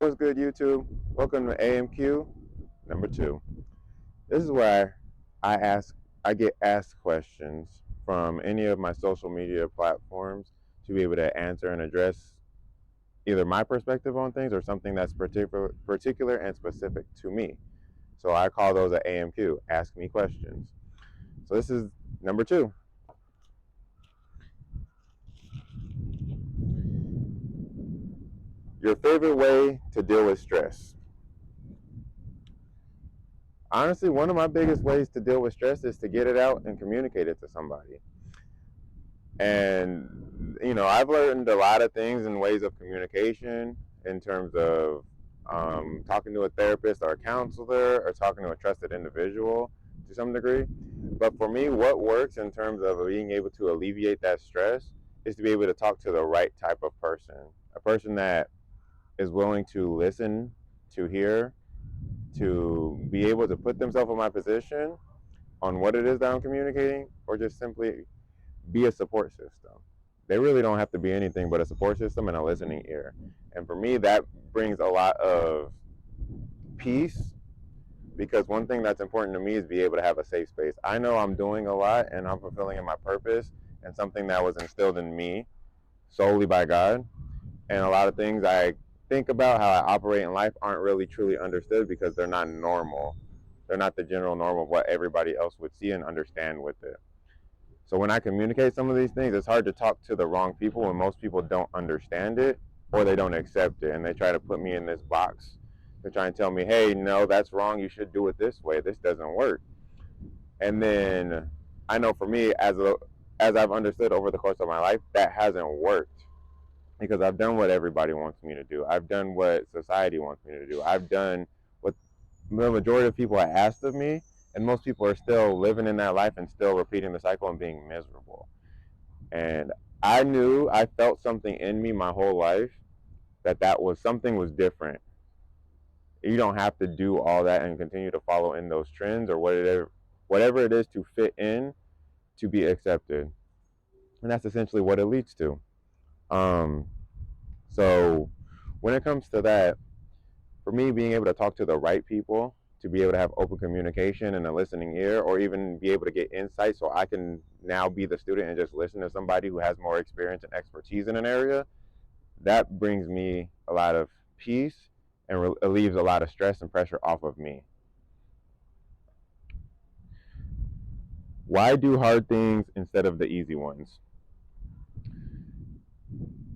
What's good, YouTube? Welcome to AMQ number 2. This is where I get asked questions from any of my social media platforms to be able to answer and address either my perspective on things or something that's particular and specific to me. So I call those a AMQ, Ask Me Questions. So this is number 2. Your favorite way to deal with stress. Honestly, one of my biggest ways to deal with stress is to get it out and communicate it to somebody. And I've learned a lot of things in ways of communication in terms of talking to a therapist or a counselor or talking to a trusted individual to some degree. But for me, what works in terms of being able to alleviate that stress is to be able to talk to the right type of person, a person that is willing to listen, to hear, to be able to put themselves in my position on what it is that I'm communicating, or just simply be a support system. They really don't have to be anything but a support system and a listening ear. And for me, that brings a lot of peace, because one thing that's important to me is be able to have a safe space. I know I'm doing a lot and I'm fulfilling in my purpose and something that was instilled in me solely by God. And a lot of things I think about how I operate in life aren't really truly understood because they're not normal. They're not the general norm of what everybody else would see and understand with it. So when I communicate some of these things, it's hard to talk to the wrong people when most people don't understand it or they don't accept it, and they try to put me in this box. They try and tell me, hey, no, that's wrong. You should do it this way. This doesn't work. And then I know for me, as I've understood over the course of my life, that hasn't worked, because I've done what everybody wants me to do. I've done what society wants me to do. I've done what the majority of people asked of me, and most people are still living in that life and still repeating the cycle and being miserable. And I felt something in me my whole life that was something was different. You don't have to do all that and continue to follow in those trends or whatever it is to fit in to be accepted. And that's essentially what it leads to. Um, so when it comes to that, for me, being able to talk to the right people, to be able to have open communication and a listening ear, or even be able to get insight so I can now be the student and just listen to somebody who has more experience and expertise in an area, that brings me a lot of peace and relieves a lot of stress and pressure off of me. Why do hard things instead of the easy ones?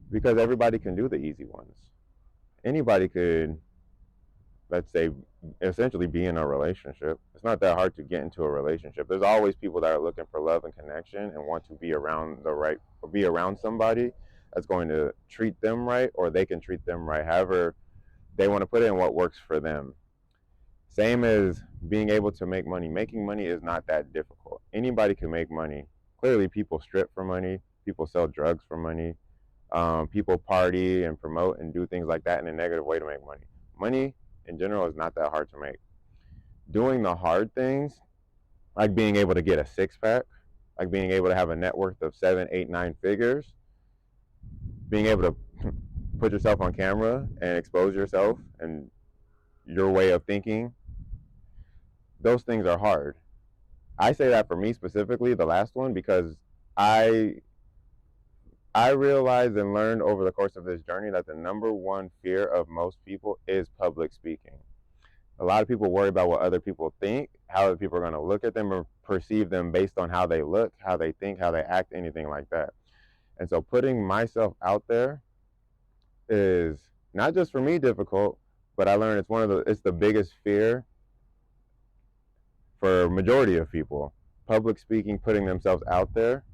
Because everybody can do the easy ones. Anybody could, let's say, essentially be in a relationship. It's not that hard to get into a relationship. There's always people that are looking for love and connection and want to be around be around somebody that's going to treat them right, or they can treat them right. However, they want to put in what works for them. Same as being able to make money. Making money is not that difficult. Anybody can make money. Clearly, people strip for money. People sell drugs for money. People party and promote and do things like that in a negative way to make money. Money in general is not that hard to make. Doing the hard things, like being able to get a six pack, like being able to have a net worth of 7, 8, 9 figures, being able to put yourself on camera and expose yourself and your way of thinking, those things are hard. I say that for me specifically, the last one, because I I realized and learned over the course of this journey that the number one fear of most people is public speaking. A lot of people worry about what other people think, how other people are going to look at them or perceive them based on how they look, how they think, how they act, anything like that. And so putting myself out there is not just for me difficult, but I learned it's the biggest fear for majority of people. Public speaking, putting themselves out there,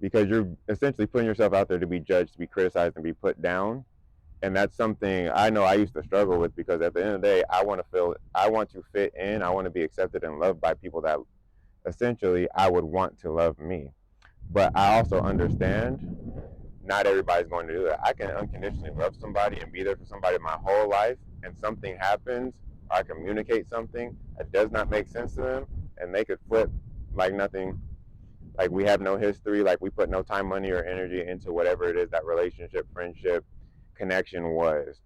because you're essentially putting yourself out there to be judged, to be criticized, and be put down. And that's something I know I used to struggle with, because at the end of the day, I want to fit in, I want to be accepted and loved by people that essentially I would want to love me. But I also understand not everybody's going to do that. I can unconditionally love somebody and be there for somebody my whole life, and something happens, or I communicate something that does not make sense to them, and they could flip like nothing, like we have no history, like we put no time, money, or energy into whatever it is that relationship, friendship, connection was.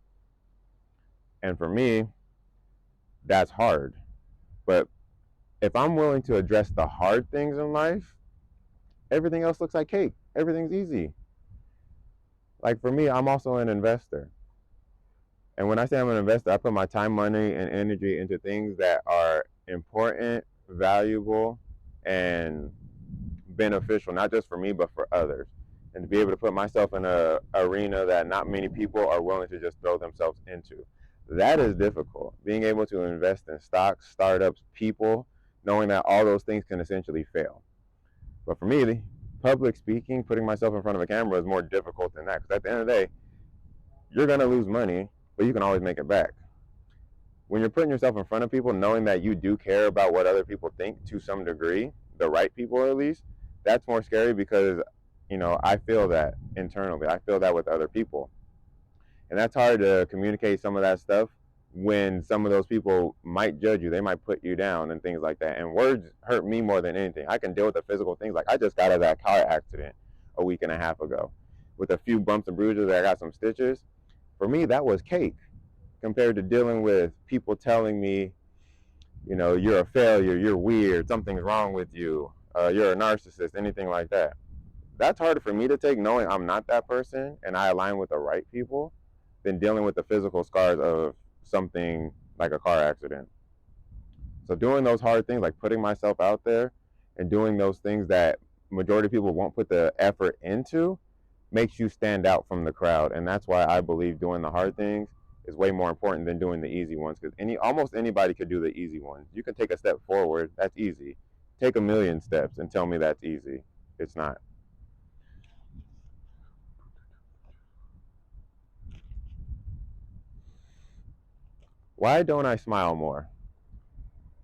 And for me, that's hard. But if I'm willing to address the hard things in life, everything else looks like cake. Everything's easy. Like for me, I'm also an investor. And when I say I'm an investor, I put my time, money, and energy into things that are important, valuable, and beneficial, not just for me, but for others. And to be able to put myself in a arena that not many people are willing to just throw themselves into. That is difficult. Being able to invest in stocks, startups, people, knowing that all those things can essentially fail. But for me, public speaking, putting myself in front of a camera is more difficult than that. Because at the end of the day, you're going to lose money, but you can always make it back. When you're putting yourself in front of people, knowing that you do care about what other people think to some degree, the right people at least, that's more scary because, I feel that internally. I feel that with other people. And that's hard to communicate some of that stuff when some of those people might judge you. They might put you down and things like that. And words hurt me more than anything. I can deal with the physical things. Like I just got out of that car accident a week and a half ago with a few bumps and bruises. I got some stitches. For me, that was cake compared to dealing with people telling me, you're a failure, you're weird, something's wrong with you, you're a narcissist, anything like that. That's harder for me to take knowing I'm not that person and I align with the right people than dealing with the physical scars of something like a car accident. So doing those hard things, like putting myself out there and doing those things that majority of people won't put the effort into, makes you stand out from the crowd. And that's why I believe doing the hard things is way more important than doing the easy ones, because almost anybody could do the easy ones. You can take a step forward, that's easy. Take a million steps and tell me that's easy. It's not. Why don't I smile more?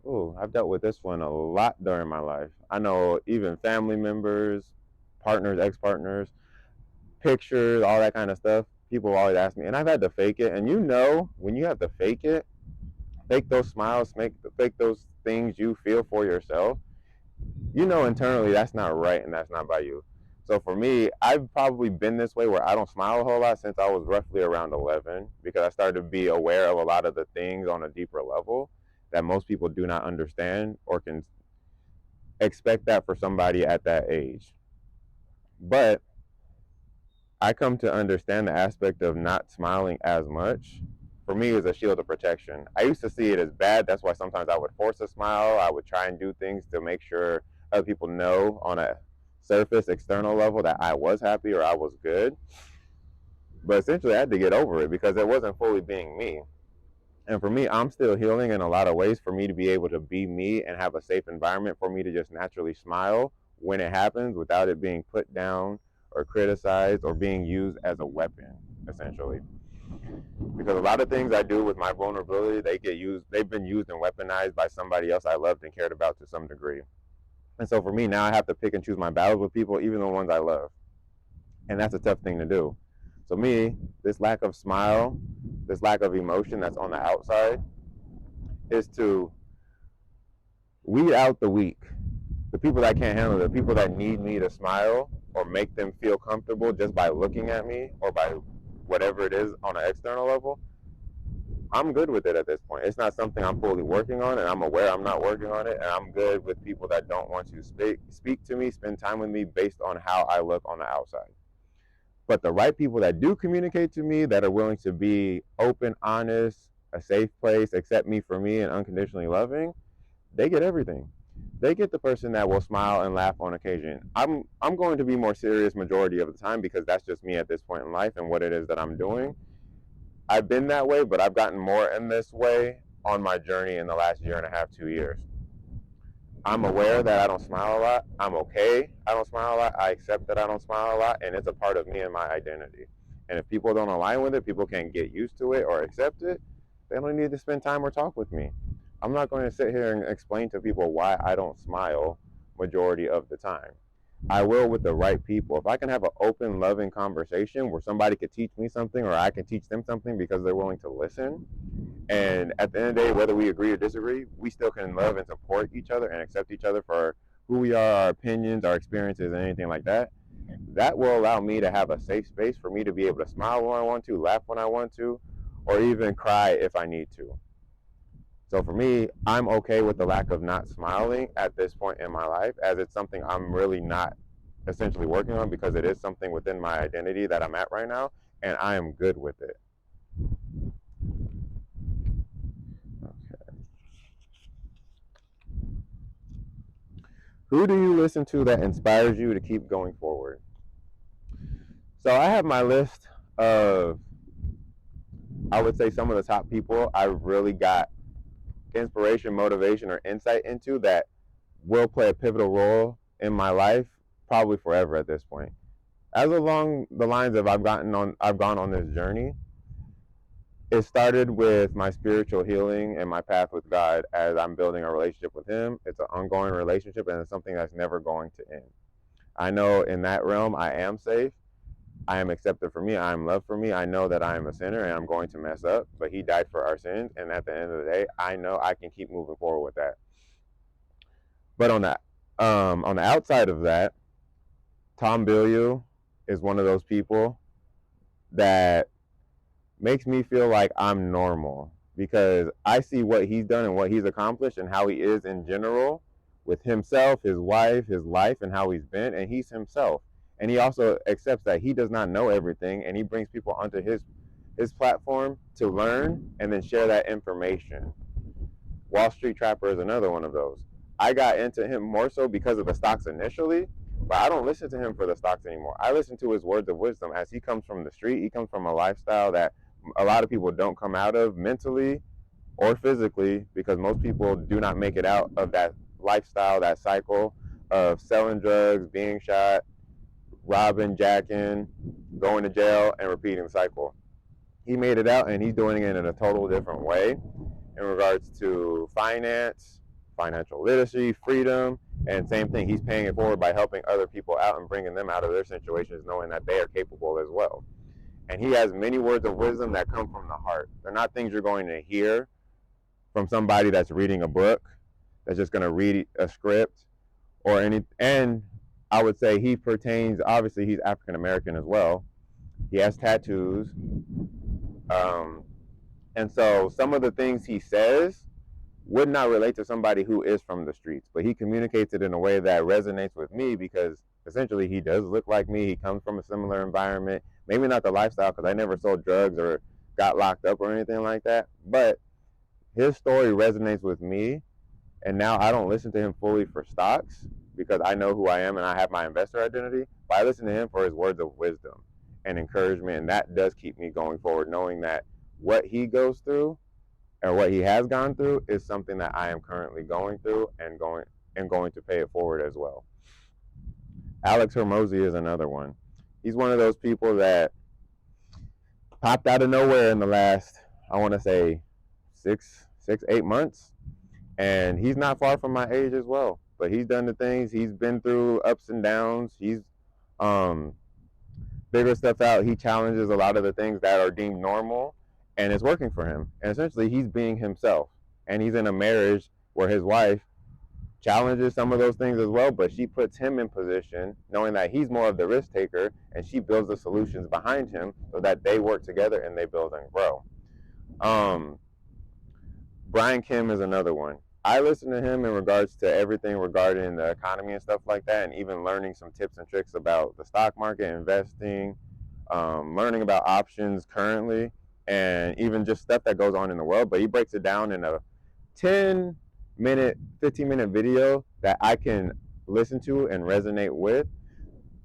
Ooh, I've dealt with this one a lot during my life. I know even family members, partners, ex-partners, pictures, all that kind of stuff. People always ask me, and I've had to fake it. And when you have to fake it, fake those smiles, fake those things you feel for yourself, internally that's not right and that's not by you. So for me, I've probably been this way where I don't smile a whole lot since I was roughly around 11, because I started to be aware of a lot of the things on a deeper level that most people do not understand or can expect that for somebody at that age. But I come to understand the aspect of not smiling as much. For me, is a shield of protection. I used to see it as bad. That's why sometimes I would force a smile. I would try and do things to make sure other people know on a surface, external level that I was happy or I was good. But essentially, I had to get over it because it wasn't fully being me. And for me, I'm still healing in a lot of ways for me to be able to be me and have a safe environment for me to just naturally smile when it happens without it being put down or criticized or being used as a weapon, essentially. Because a lot of things I do with my vulnerability, they've been used and weaponized by somebody else I loved and cared about to some degree. And so for me, now I have to pick and choose my battles with people, even the ones I love. And that's a tough thing to do. So me, this lack of smile, this lack of emotion that's on the outside, is to weed out the weak, the people that can't handle it, the people that need me to smile or make them feel comfortable just by looking at me or by whatever it is on an external level. I'm good with it at this point. It's not something I'm fully working on, and I'm aware I'm not working on it. And I'm good with people that don't want to speak to me, spend time with me based on how I look on the outside. But the right people that do communicate to me, that are willing to be open, honest, a safe place, accept me for me, and unconditionally loving, they get everything. They get the person that will smile and laugh on occasion. I'm going to be more serious majority of the time because that's just me at this point in life and what it is that I'm doing. I've been that way, but I've gotten more in this way on my journey in the last year and a half, 2 years. I'm aware that I don't smile a lot. I'm okay. I don't smile a lot. I accept that I don't smile a lot, and it's a part of me and my identity. And if people don't align with it, people can't get used to it or accept it, they don't need to spend time or talk with me. I'm not going to sit here and explain to people why I don't smile majority of the time. I will with the right people. If I can have an open, loving conversation where somebody could teach me something or I can teach them something because they're willing to listen, and at the end of the day, whether we agree or disagree, we still can love and support each other and accept each other for who we are, our opinions, our experiences, and anything like that. That will allow me to have a safe space for me to be able to smile when I want to, laugh when I want to, or even cry if I need to. So for me, I'm okay with the lack of not smiling at this point in my life, as it's something I'm really not essentially working on, because it is something within my identity that I'm at right now, and I am good with it. Okay. Who do you listen to that inspires you to keep going forward? So I have my list of, I would say, some of the top people I really got inspiration, motivation, or insight into that will play a pivotal role in my life probably forever at this point. As along the lines of I've gone on this journey, it started with my spiritual healing and my path with God as I'm building a relationship with Him. It's an ongoing relationship, and it's something that's never going to end. I know in that realm I am safe. I am accepted for me. I am loved for me. I know that I am a sinner and I'm going to mess up, but He died for our sins. And at the end of the day, I know I can keep moving forward with that. But on the outside of that, Tom Bilyeu is one of those people that makes me feel like I'm normal, because I see what he's done and what he's accomplished and how he is in general with himself, his wife, his life, and how he's been, and he's himself. And he also accepts that he does not know everything, and he brings people onto his platform to learn and then share that information. Wall Street Trapper is another one of those. I got into him more so because of the stocks initially, but I don't listen to him for the stocks anymore. I listen to his words of wisdom, as he comes from the street. He comes from a lifestyle that a lot of people don't come out of mentally or physically, because most people do not make it out of that lifestyle, that cycle of selling drugs, being shot, robbing, jacking, going to jail, and repeating the cycle. He made it out, and he's doing it in a total different way in regards to finance, financial literacy, freedom, and same thing. He's paying it forward by helping other people out and bringing them out of their situations, knowing that they are capable as well. And he has many words of wisdom that come from the heart. They're not things you're going to hear from somebody that's reading a book, that's just going to read a script or any. And I would say he pertains, obviously, he's African American as well. He has tattoos. Um, and so some of the things he says would not relate to somebody who is from the streets, but he communicates it in a way that resonates with me, because essentially he does look like me. He comes from a similar environment. Maybe not the lifestyle, because I never sold drugs or got locked up or anything like that, but his story resonates with me. And now I don't listen to him fully for stocks, because I know who I am and I have my investor identity, but I listen to him for his words of wisdom and encouragement. And that does keep me going forward, knowing that what he goes through or what he has gone through is something that I am currently going through and going to pay it forward as well. Alex Hormozy is another one. He's one of those people that popped out of nowhere in the last, I want to say, 8 months, and he's not far from my age as well. But he's done the things. He's been through ups and downs. He's um, figured stuff out. He challenges a lot of the things that are deemed normal, and it's working for him. And essentially, he's being himself. And he's in a marriage where his wife challenges some of those things as well, but she puts him in position, knowing that he's more of the risk taker, and she builds the solutions behind him so that they work together and they build and grow. Brian Kim is another one. I listen to him in regards to everything regarding the economy and stuff like that, and even learning some tips and tricks about the stock market, investing, learning about options currently, and even just stuff that goes on in the world. But he breaks it down in a 10-minute, 15-minute video that I can listen to and resonate with,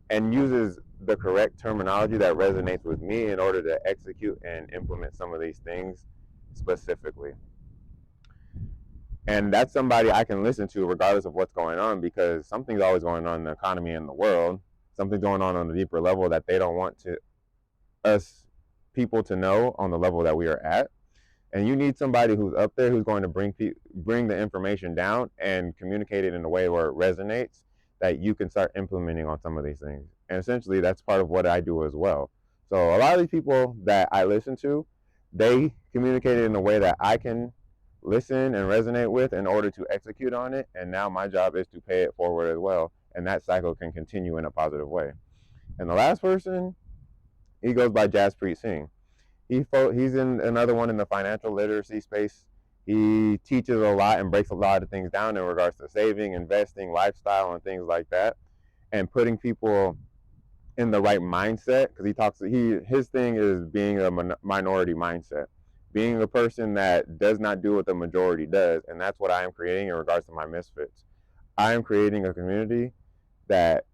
and uses the correct terminology that resonates with me in order to execute and implement some of these things specifically. And that's somebody I can listen to regardless of what's going on, because something's always going on in the economy and the world. Something's going on a deeper level that they don't want us people to know on the level that we are at. And you need somebody who's up there who's going to bring the information down and communicate it in a way where it resonates, that you can start implementing on some of these things. And essentially, that's part of what I do as well. So a lot of these people that I listen to, they communicate it in a way that I can listen and resonate with in order to execute on it. And now my job is to pay it forward as well. And that cycle can continue in a positive way. And the last person, he goes by Jaspreet Singh. He's in another one in the financial literacy space. He teaches a lot and breaks a lot of things down in regards to saving, investing, lifestyle, and things like that, and putting people in the right mindset. Because his thing is being a minority mindset, being a person that does not do what the majority does, and that's what I am creating in regards to my misfits. I am creating a community that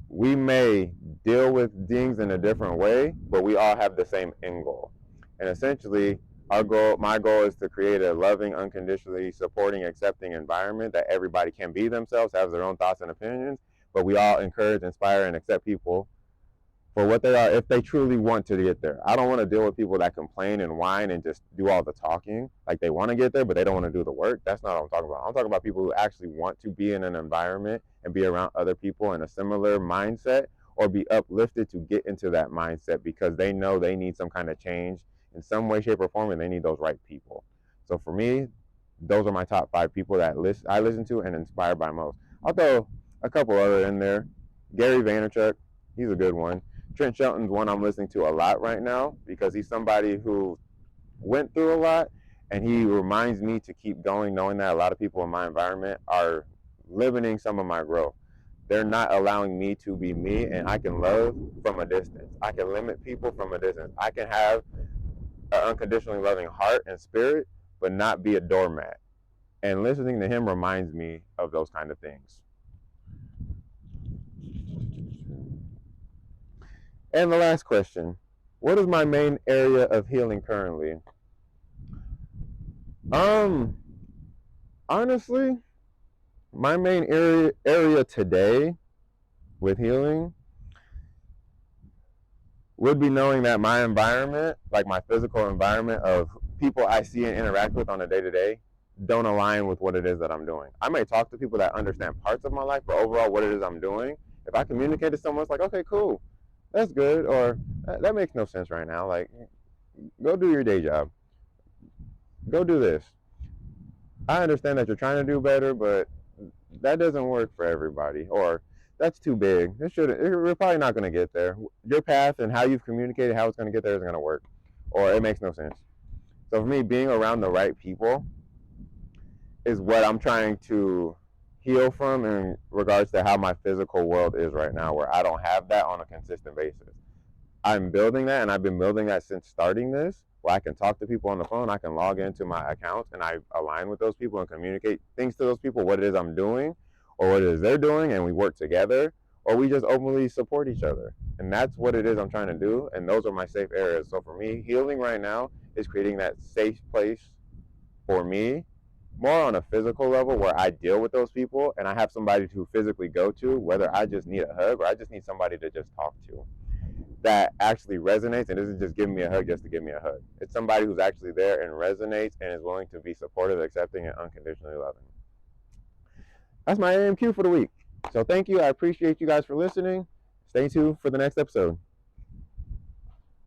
we may deal with things in a different way, but we all have the same end goal. And essentially, my goal is to create a loving, unconditionally supporting, accepting environment that everybody can be themselves, have their own thoughts and opinions, but we all encourage, inspire, and accept people for what they are if they truly want to get there. I don't want to deal with people that complain and whine and just do all the talking. Like they want to get there, but they don't want to do the work. That's not what I'm talking about. I'm talking about people who actually want to be in an environment and be around other people in a similar mindset, or be uplifted to get into that mindset because they know they need some kind of change in some way, shape, or form, and they need those right people. So for me, those are my top 5 people that I listen to and inspired by most. I'll throw a couple other in there. Gary Vaynerchuk, he's a good one. Trent Shelton's one I'm listening to a lot right now because he's somebody who went through a lot, and he reminds me to keep going, knowing that a lot of people in my environment are limiting some of my growth. They're not allowing me to be me, and I can love from a distance. I can limit people from a distance. I can have an unconditionally loving heart and spirit, but not be a doormat. And listening to him reminds me of those kind of things. And the last question, what is my main area of healing currently? Honestly, my main area today with healing would be knowing that my environment, like my physical environment of people I see and interact with on a day-to-day, don't align with what it is that I'm doing. I may talk to people that understand parts of my life, but overall what it is I'm doing, if I communicate to someone, it's like, okay, cool, that's good, or that makes no sense right now. Like, go do your day job. Go do this. I understand that you're trying to do better, but that doesn't work for everybody, or that's too big. We're probably not going to get there. Your path and how you've communicated how it's going to get there isn't going to work, or it makes no sense. So for me, being around the right people is what I'm trying to heal from in regards to how my physical world is right now, where I don't have that on a consistent basis. I'm building that, and I've been building that since starting this, where I can talk to people on the phone, I can log into my accounts, and I align with those people and communicate things to those people, what it is I'm doing, or what it is they're doing, and we work together, or we just openly support each other. And that's what it is I'm trying to do, and those are my safe areas. So for me, healing right now is creating that safe place for me, more on a physical level where I deal with those people, and I have somebody to physically go to, whether I just need a hug or I just need somebody to just talk to, that actually resonates and isn't just giving me a hug just to give me a hug. It's somebody who's actually there and resonates and is willing to be supportive, accepting, and unconditionally loving. That's my AMQ for the week. So thank you. I appreciate you guys for listening. Stay tuned for the next episode.